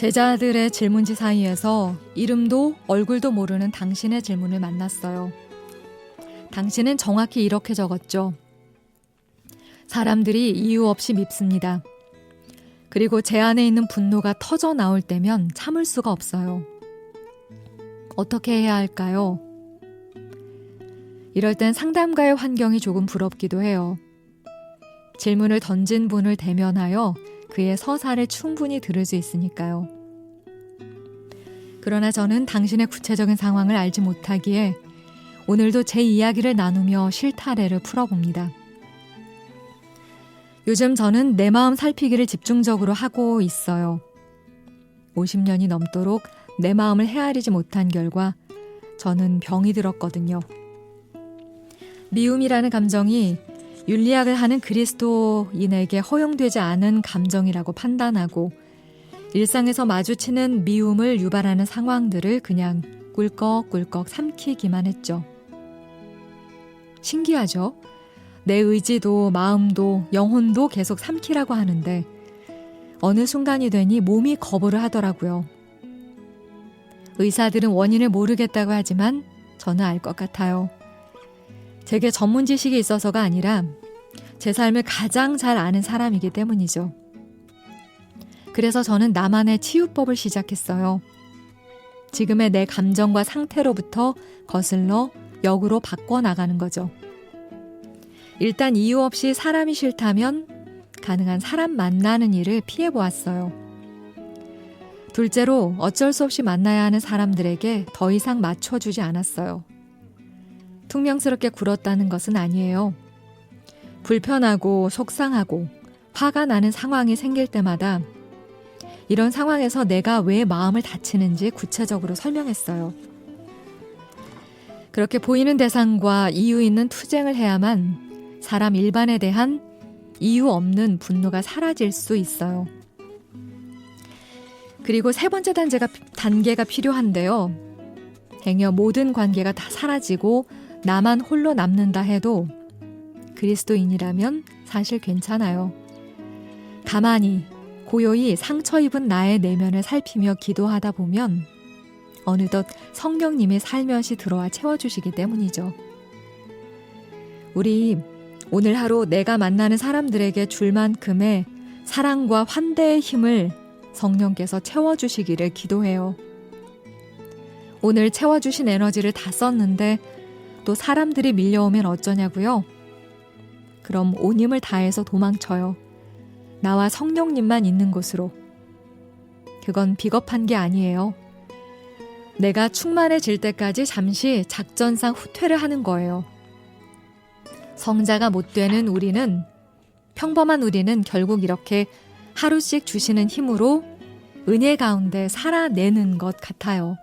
제자들의 질문지 사이에서 이름도 얼굴도 모르는 당신의 질문을 만났어요. 당신은 정확히 이렇게 적었죠. 사람들이 이유 없이 밉습니다. 그리고 제 안에 있는 분노가 터져 나올 때면 참을 수가 없어요. 어떻게 해야 할까요? 이럴 땐 상담가의 환경이 조금 부럽기도 해요. 질문을 던진 분을 대면하여 그의 서사를 충분히 들을 수 있으니까요. 그러나 저는 당신의 구체적인 상황을 알지 못하기에 오늘도 제 이야기를 나누며 실타래를 풀어봅니다. 요즘 저는 내 마음 살피기를 집중적으로 하고 있어요. 50년이 넘도록 내 마음을 헤아리지 못한 결과 저는 병이 들었거든요. 미움이라는 감정이 윤리학을 하는 그리스도인에게 허용되지 않은 감정이라고 판단하고 일상에서 마주치는 미움을 유발하는 상황들을 그냥 꿀꺽꿀꺽 삼키기만 했죠. 신기하죠? 내 의지도 마음도 영혼도 계속 삼키라고 하는데 어느 순간이 되니 몸이 거부를 하더라고요. 의사들은 원인을 모르겠다고 하지만 저는 알 것 같아요. 제게 전문 지식이 있어서가 아니라 제 삶을 가장 잘 아는 사람이기 때문이죠. 그래서 저는 나만의 치유법을 시작했어요. 지금의 내 감정과 상태로부터 거슬러 역으로 바꿔나가는 거죠. 일단 이유 없이 사람이 싫다면 가능한 사람 만나는 일을 피해보았어요. 둘째로 어쩔 수 없이 만나야 하는 사람들에게 더 이상 맞춰주지 않았어요. 퉁명스럽게 굴었다는 것은 아니에요. 불편하고 속상하고 화가 나는 상황이 생길 때마다 이런 상황에서 내가 왜 마음을 다치는지 구체적으로 설명했어요. 그렇게 보이는 대상과 이유 있는 투쟁을 해야만 사람 일반에 대한 이유 없는 분노가 사라질 수 있어요. 그리고 세 번째 단계가 필요한데요. 행여 모든 관계가 다 사라지고 나만 홀로 남는다 해도 그리스도인이라면 사실 괜찮아요. 가만히 고요히 상처 입은 나의 내면을 살피며 기도하다 보면 어느덧 성령님이 살며시 들어와 채워주시기 때문이죠. 우리 오늘 하루 내가 만나는 사람들에게 줄 만큼의 사랑과 환대의 힘을 성령께서 채워주시기를 기도해요. 오늘 채워주신 에너지를 다 썼는데 또 사람들이 밀려오면 어쩌냐고요? 그럼 온 힘을 다해서 도망쳐요. 나와 성령님만 있는 곳으로. 그건 비겁한 게 아니에요. 내가 충만해질 때까지 잠시 작전상 후퇴를 하는 거예요. 성자가 못 되는 우리는, 평범한 우리는 결국 이렇게 하루씩 주시는 힘으로 은혜 가운데 살아내는 것 같아요.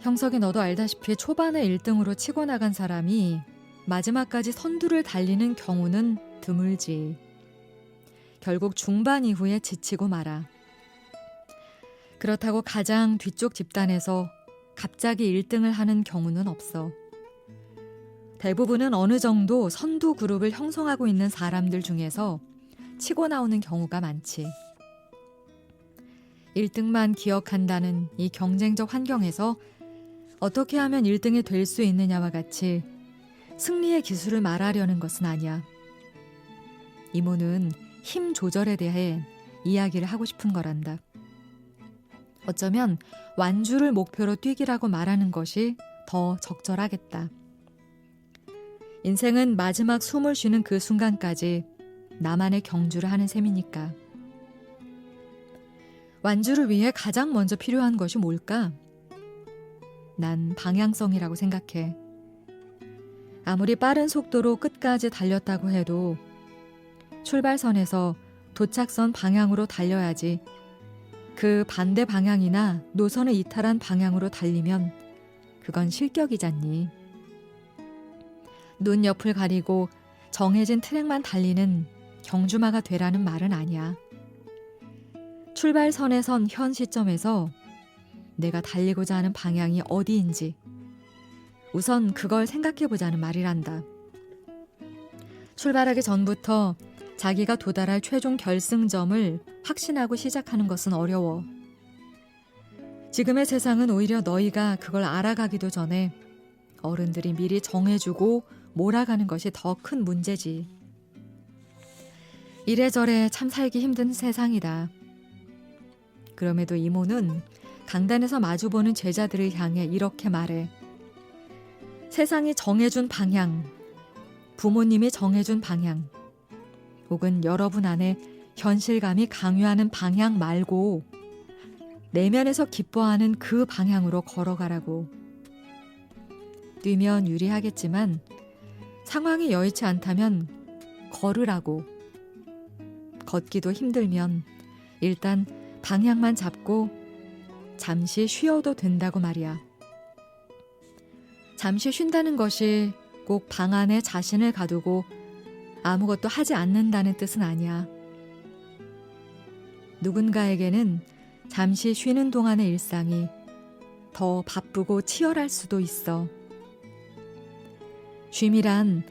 형석이 너도 알다시피 초반에 1등으로 치고 나간 사람이 마지막까지 선두를 달리는 경우는 드물지. 결국 중반 이후에 지치고 말아. 그렇다고 가장 뒤쪽 집단에서 갑자기 1등을 하는 경우는 없어. 대부분은 어느 정도 선두 그룹을 형성하고 있는 사람들 중에서 치고 나오는 경우가 많지. 1등만 기억한다는 이 경쟁적 환경에서 어떻게 하면 1등이 될 수 있느냐와 같이 승리의 기술을 말하려는 것은 아니야. 이모는 힘 조절에 대해 이야기를 하고 싶은 거란다. 어쩌면 완주를 목표로 뛰기라고 말하는 것이 더 적절하겠다. 인생은 마지막 숨을 쉬는 그 순간까지 나만의 경주를 하는 셈이니까. 완주를 위해 가장 먼저 필요한 것이 뭘까? 난 방향성이라고 생각해. 아무리 빠른 속도로 끝까지 달렸다고 해도 출발선에서 도착선 방향으로 달려야지 그 반대 방향이나 노선을 이탈한 방향으로 달리면 그건 실격이잖니. 눈 옆을 가리고 정해진 트랙만 달리는 경주마가 되라는 말은 아니야. 출발선에 선 현 시점에서 내가 달리고자 하는 방향이 어디인지 우선 그걸 생각해보자는 말이란다. 출발하기 전부터 자기가 도달할 최종 결승점을 확신하고 시작하는 것은 어려워. 지금의 세상은 오히려 너희가 그걸 알아가기도 전에 어른들이 미리 정해주고 몰아가는 것이 더 큰 문제지. 이래저래 참 살기 힘든 세상이다. 그럼에도 이모는 강단에서 마주보는 제자들을 향해 이렇게 말해. 세상이 정해준 방향, 부모님이 정해준 방향, 혹은 여러분 안에 현실감이 강요하는 방향 말고 내면에서 기뻐하는 그 방향으로 걸어가라고. 뛰면 유리하겠지만 상황이 여의치 않다면 걸으라고. 걷기도 힘들면 일단 방향만 잡고 잠시 쉬어도 된다고 말이야. 잠시 쉰다는 것이 꼭 방 안에 자신을 가두고 아무것도 하지 않는다는 뜻은 아니야. 누군가에게는 잠시 쉬는 동안의 일상이 더 바쁘고 치열할 수도 있어. 쉼이란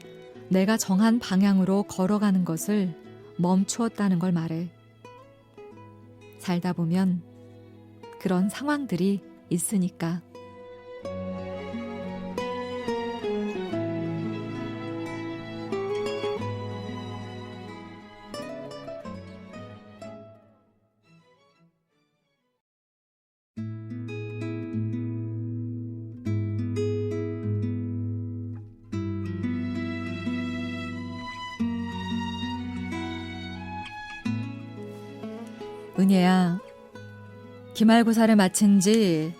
내가 정한 방향으로 걸어가는 것을 멈추었다는 걸 말해. 살다 보면 그런 상황들이 있으니까. 은혜야, 기말고사를 마친 지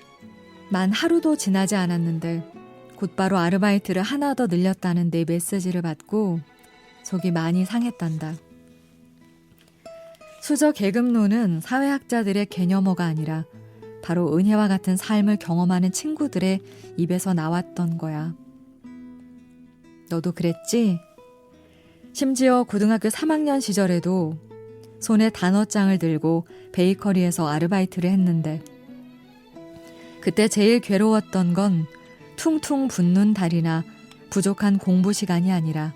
만 하루도 지나지 않았는데 곧바로 아르바이트를 하나 더 늘렸다는 내 메시지를 받고 속이 많이 상했단다. 수저 계급론은 사회학자들의 개념어가 아니라 바로 은혜와 같은 삶을 경험하는 친구들의 입에서 나왔던 거야. 너도 그랬지? 심지어 고등학교 3학년 시절에도 손에 단어장을 들고 베이커리에서 아르바이트를 했는데 그때 제일 괴로웠던 건 퉁퉁 붓는 다리나 부족한 공부 시간이 아니라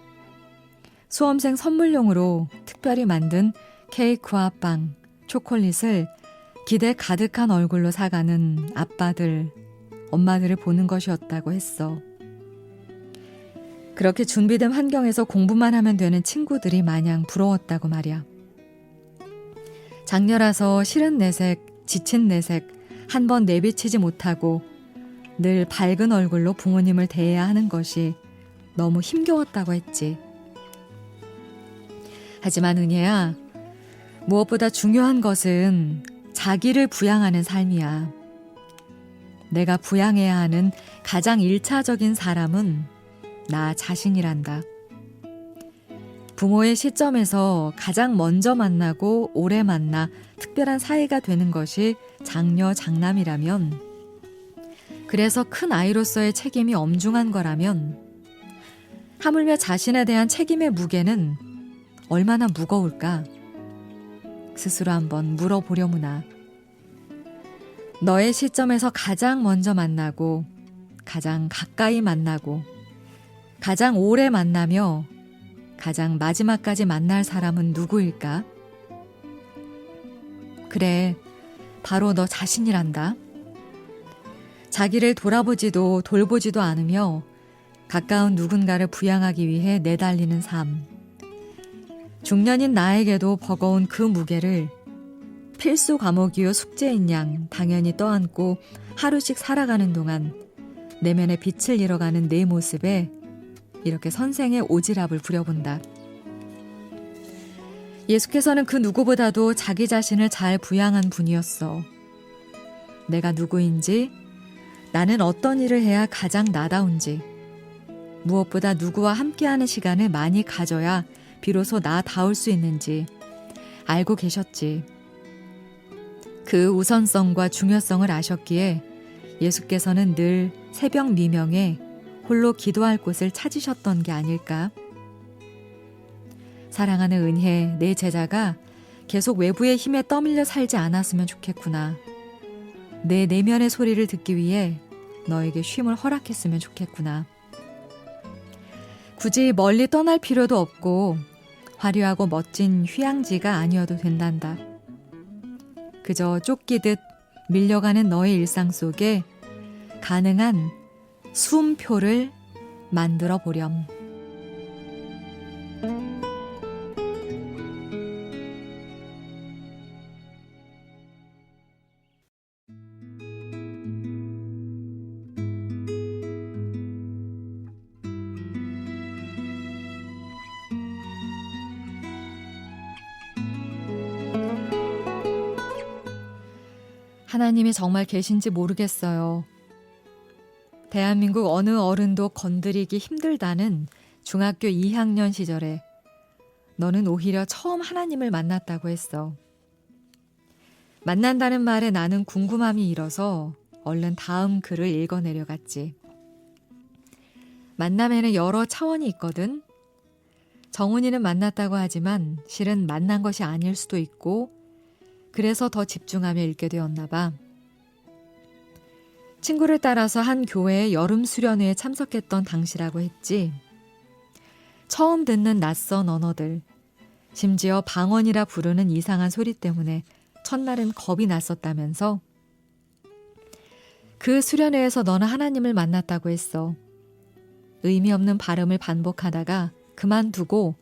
수험생 선물용으로 특별히 만든 케이크와 빵, 초콜릿을 기대 가득한 얼굴로 사가는 아빠들, 엄마들을 보는 것이었다고 했어. 그렇게 준비된 환경에서 공부만 하면 되는 친구들이 마냥 부러웠다고 말이야. 장녀라서 싫은 내색, 지친 내색, 한 번 내비치지 못하고 늘 밝은 얼굴로 부모님을 대해야 하는 것이 너무 힘겨웠다고 했지. 하지만 은혜야, 무엇보다 중요한 것은 자기를 부양하는 삶이야. 내가 부양해야 하는 가장 1차적인 사람은 나 자신이란다. 부모의 시점에서 가장 먼저 만나고 오래 만나 특별한 사이가 되는 것이 장녀, 장남이라면, 그래서 큰 아이로서의 책임이 엄중한 거라면 하물며 자신에 대한 책임의 무게는 얼마나 무거울까? 스스로 한번 물어보려무나. 너의 시점에서 가장 먼저 만나고 가장 가까이 만나고 가장 오래 만나며 가장 마지막까지 만날 사람은 누구일까? 그래, 바로 너 자신이란다. 자기를 돌아보지도 돌보지도 않으며 가까운 누군가를 부양하기 위해 내달리는 삶. 중년인 나에게도 버거운 그 무게를 필수 과목이요 숙제인 양 당연히 떠안고 하루씩 살아가는 동안 내면의 빛을 잃어가는 내 모습에 이렇게 선생의 오지랖을 부려본다. 예수께서는 그 누구보다도 자기 자신을 잘 부양한 분이었어. 내가 누구인지, 나는 어떤 일을 해야 가장 나다운지, 무엇보다 누구와 함께하는 시간을 많이 가져야 비로소 나다울 수 있는지 알고 계셨지. 그 우선성과 중요성을 아셨기에 예수께서는 늘 새벽 미명에 홀로 기도할 곳을 찾으셨던 게 아닐까? 사랑하는 은혜, 내 제자가 계속 외부의 힘에 떠밀려 살지 않았으면 좋겠구나. 내 내면의 소리를 듣기 위해 너에게 쉼을 허락했으면 좋겠구나. 굳이 멀리 떠날 필요도 없고 화려하고 멋진 휴양지가 아니어도 된단다. 그저 쫓기듯 밀려가는 너의 일상 속에 가능한 숨표를 만들어 보렴. 하나님이 정말 계신지 모르겠어요. 대한민국 어느 어른도 건드리기 힘들다는 중학교 2학년 시절에 너는 오히려 처음 하나님을 만났다고 했어. 만난다는 말에 나는 궁금함이 일어서 얼른 다음 글을 읽어내려갔지. 만남에는 여러 차원이 있거든. 정훈이는 만났다고 하지만 실은 만난 것이 아닐 수도 있고 그래서 더 집중하며 읽게 되었나 봐. 친구를 따라서 한 교회의 여름 수련회에 참석했던 당시라고 했지. 처음 듣는 낯선 언어들, 심지어 방언이라 부르는 이상한 소리 때문에 첫날은 겁이 났었다면서. 그 수련회에서 너는 하나님을 만났다고 했어. 의미 없는 발음을 반복하다가 그만두고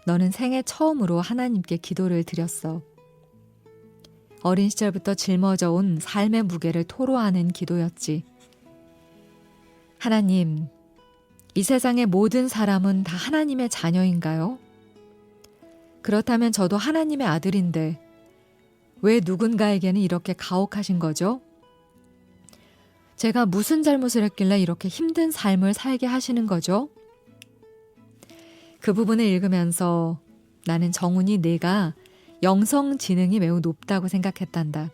너는 생애 처음으로 하나님께 기도를 드렸어. 어린 시절부터 짊어져 온 삶의 무게를 토로하는 기도였지. 하나님, 이 세상의 모든 사람은 다 하나님의 자녀인가요? 그렇다면 저도 하나님의 아들인데 왜 누군가에게는 이렇게 가혹하신 거죠? 제가 무슨 잘못을 했길래 이렇게 힘든 삶을 살게 하시는 거죠? 그 부분을 읽으면서 나는 정훈이 내가 영성 지능이 매우 높다고 생각했단다.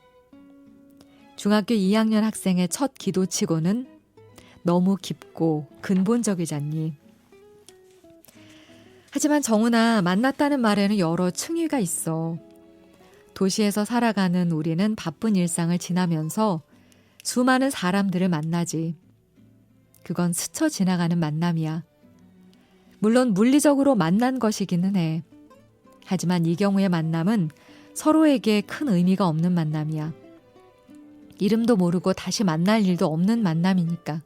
중학교 2학년 학생의 첫 기도치고는 너무 깊고 근본적이잖니. 하지만 정훈아, 만났다는 말에는 여러 층위가 있어. 도시에서 살아가는 우리는 바쁜 일상을 지나면서 수많은 사람들을 만나지. 그건 스쳐 지나가는 만남이야. 물론 물리적으로 만난 것이기는 해. 하지만 이 경우의 만남은 서로에게 큰 의미가 없는 만남이야. 이름도 모르고 다시 만날 일도 없는 만남이니까.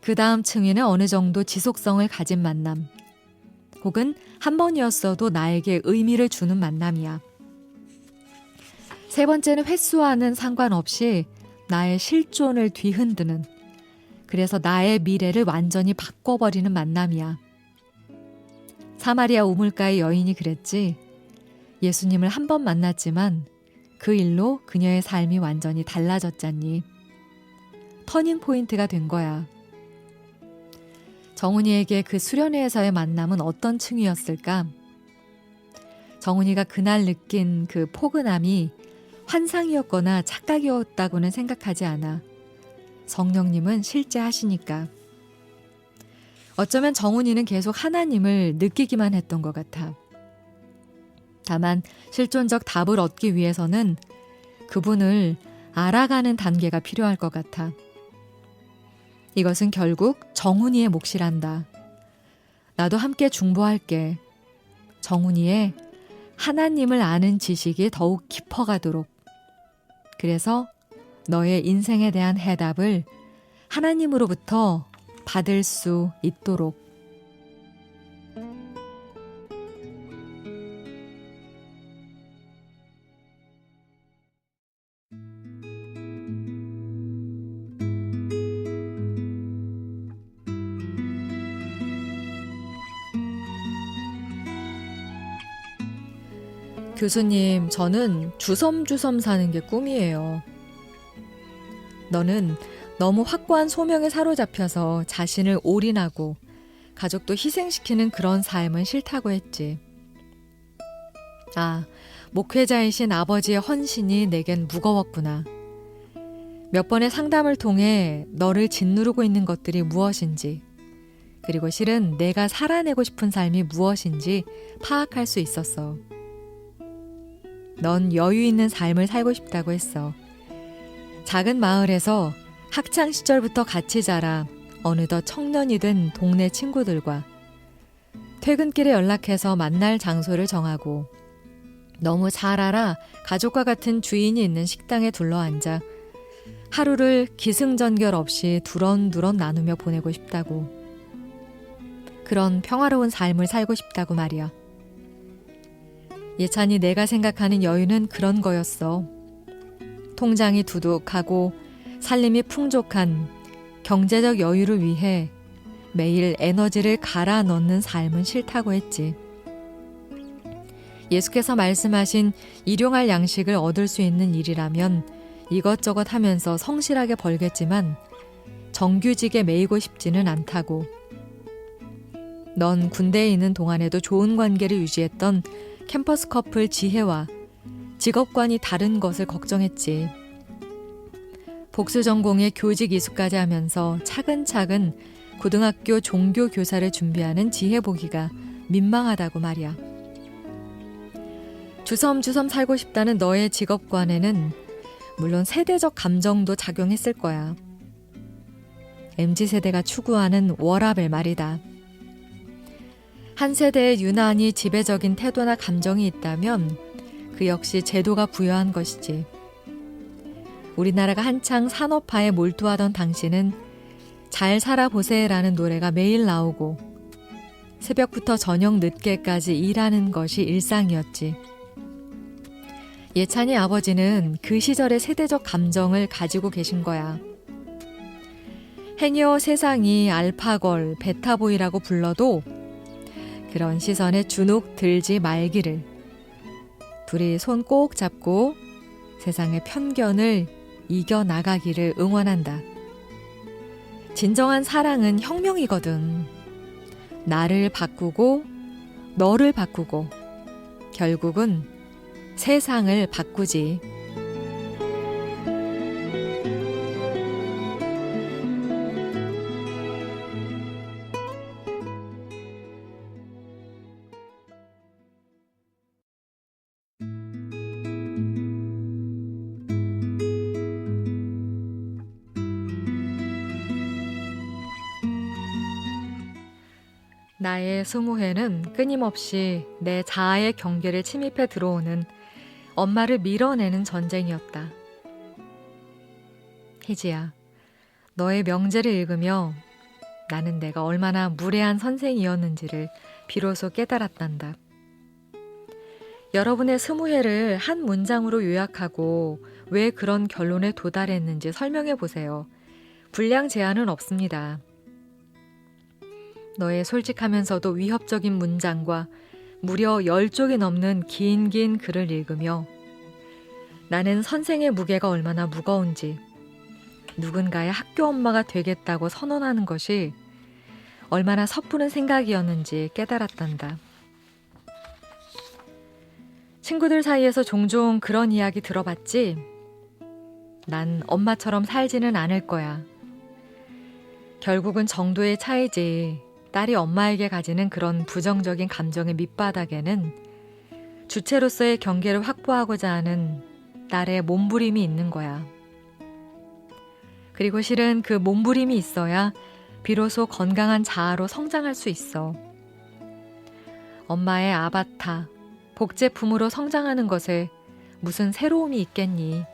그 다음 층위는 어느 정도 지속성을 가진 만남. 혹은 한 번이었어도 나에게 의미를 주는 만남이야. 세 번째는 횟수와는 상관없이 나의 실존을 뒤흔드는, 그래서 나의 미래를 완전히 바꿔버리는 만남이야. 사마리아 우물가의 여인이 그랬지. 예수님을 한 번 만났지만 그 일로 그녀의 삶이 완전히 달라졌잖니. 터닝 포인트가 된 거야. 정훈이에게 그 수련회에서의 만남은 어떤 층이었을까? 정훈이가 그날 느낀 그 포근함이 환상이었거나 착각이었다고는 생각하지 않아. 성령님은 실제 하시니까. 어쩌면 정훈이는 계속 하나님을 느끼기만 했던 것 같아. 다만 실존적 답을 얻기 위해서는 그분을 알아가는 단계가 필요할 것 같아. 이것은 결국 정훈이의 몫이란다. 나도 함께 중보할게. 정훈이의 하나님을 아는 지식이 더욱 깊어가도록. 그래서 너의 인생에 대한 해답을 하나님으로부터 받을 수 있도록. 교수님, 저는 주섬주섬 사는 게 꿈이에요. 너는 너무 확고한 소명에 사로잡혀서 자신을 올인하고 가족도 희생시키는 그런 삶은 싫다고 했지. 아, 목회자이신 아버지의 헌신이 내겐 무거웠구나. 몇 번의 상담을 통해 너를 짓누르고 있는 것들이 무엇인지, 그리고 실은 내가 살아내고 싶은 삶이 무엇인지 파악할 수 있었어. 넌 여유 있는 삶을 살고 싶다고 했어. 작은 마을에서 학창 시절부터 같이 자라 어느덧 청년이 된 동네 친구들과 퇴근길에 연락해서 만날 장소를 정하고 너무 잘 알아 가족과 같은 주인이 있는 식당에 둘러앉아 하루를 기승전결 없이 두런두런 나누며 보내고 싶다고. 그런 평화로운 삶을 살고 싶다고 말이야. 예찬이 내가 생각하는 여유는 그런 거였어. 통장이 두둑하고 살림이 풍족한 경제적 여유를 위해 매일 에너지를 갈아 넣는 삶은 싫다고 했지. 예수께서 말씀하신 일용할 양식을 얻을 수 있는 일이라면 이것저것 하면서 성실하게 벌겠지만 정규직에 매이고 싶지는 않다고. 넌 군대에 있는 동안에도 좋은 관계를 유지했던 캠퍼스 커플 지혜와 직업관이 다른 것을 걱정했지. 복수 전공에 교직 이수까지 하면서 차근차근 고등학교 종교 교사를 준비하는 지혜 보기가 민망하다고 말이야. 주섬주섬 살고 싶다는 너의 직업관에는 물론 세대적 감정도 작용했을 거야. MZ세대가 추구하는 워라밸 말이다. 한 세대에 유난히 지배적인 태도나 감정이 있다면 그 역시 제도가 부여한 것이지. 우리나라가 한창 산업화에 몰두하던 당시는 잘 살아보세라는 노래가 매일 나오고 새벽부터 저녁 늦게까지 일하는 것이 일상이었지. 예찬이 아버지는 그 시절의 세대적 감정을 가지고 계신 거야. 행여 세상이 알파걸, 베타보이라고 불러도 그런 시선에 주눅 들지 말기를. 둘이 손 꼭 잡고 세상의 편견을 이겨나가기를 응원한다. 진정한 사랑은 혁명이거든. 나를 바꾸고 너를 바꾸고 결국은 세상을 바꾸지. 나의 20회는 끊임없이 내 자아의 경계를 침입해 들어오는 엄마를 밀어내는 전쟁이었다. 희지야, 너의 명제를 읽으며 나는 내가 얼마나 무례한 선생이었는지를 비로소 깨달았단다. 여러분의 20회를 한 문장으로 요약하고 왜 그런 결론에 도달했는지 설명해 보세요. 분량 제한은 없습니다. 너의 솔직하면서도 위협적인 문장과 무려 10쪽이 넘는 긴 글을 읽으며 나는 선생의 무게가 얼마나 무거운지, 누군가의 학교 엄마가 되겠다고 선언하는 것이 얼마나 섣부른 생각이었는지 깨달았단다. 친구들 사이에서 종종 그런 이야기 들어봤지? 난 엄마처럼 살지는 않을 거야. 결국은 정도의 차이지. 딸이 엄마에게 가지는 그런 부정적인 감정의 밑바닥에는 주체로서의 경계를 확보하고자 하는 딸의 몸부림이 있는 거야. 그리고 실은 그 몸부림이 있어야 비로소 건강한 자아로 성장할 수 있어. 엄마의 아바타, 복제품으로 성장하는 것에 무슨 새로움이 있겠니?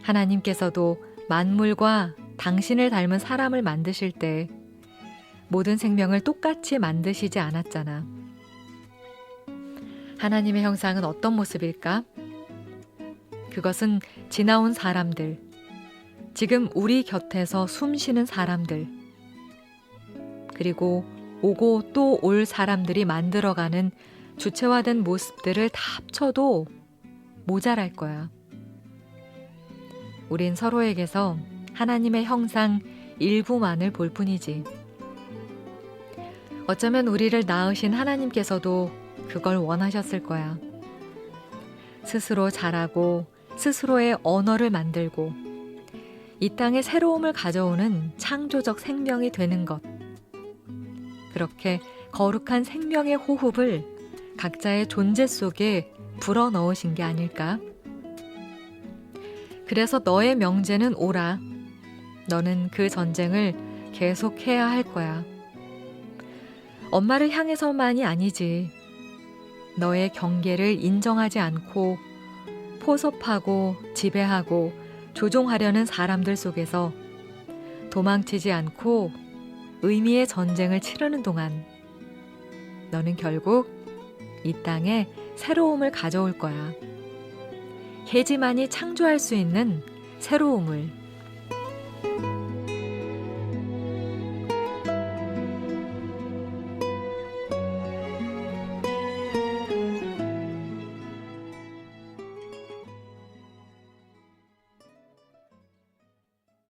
하나님께서도 만물과 당신을 닮은 사람을 만드실 때 모든 생명을 똑같이 만드시지 않았잖아. 하나님의 형상은 어떤 모습일까? 그것은 지나온 사람들, 지금 우리 곁에서 숨쉬는 사람들, 그리고 오고 또 올 사람들이 만들어가는 주체화된 모습들을 다 합쳐도 모자랄 거야. 우린 서로에게서 하나님의 형상 일부만을 볼 뿐이지. 어쩌면 우리를 낳으신 하나님께서도 그걸 원하셨을 거야. 스스로 자라고 스스로의 언어를 만들고 이 땅에 새로움을 가져오는 창조적 생명이 되는 것. 그렇게 거룩한 생명의 호흡을 각자의 존재 속에 불어넣으신 게 아닐까? 그래서 너의 명제는 오라. 너는 그 전쟁을 계속해야 할 거야. 엄마를 향해서만이 아니지. 너의 경계를 인정하지 않고 포섭하고 지배하고 조종하려는 사람들 속에서 도망치지 않고 의미의 전쟁을 치르는 동안 너는 결국 이 땅에 새로움을 가져올 거야. 해지만이 창조할 수 있는 새로움을.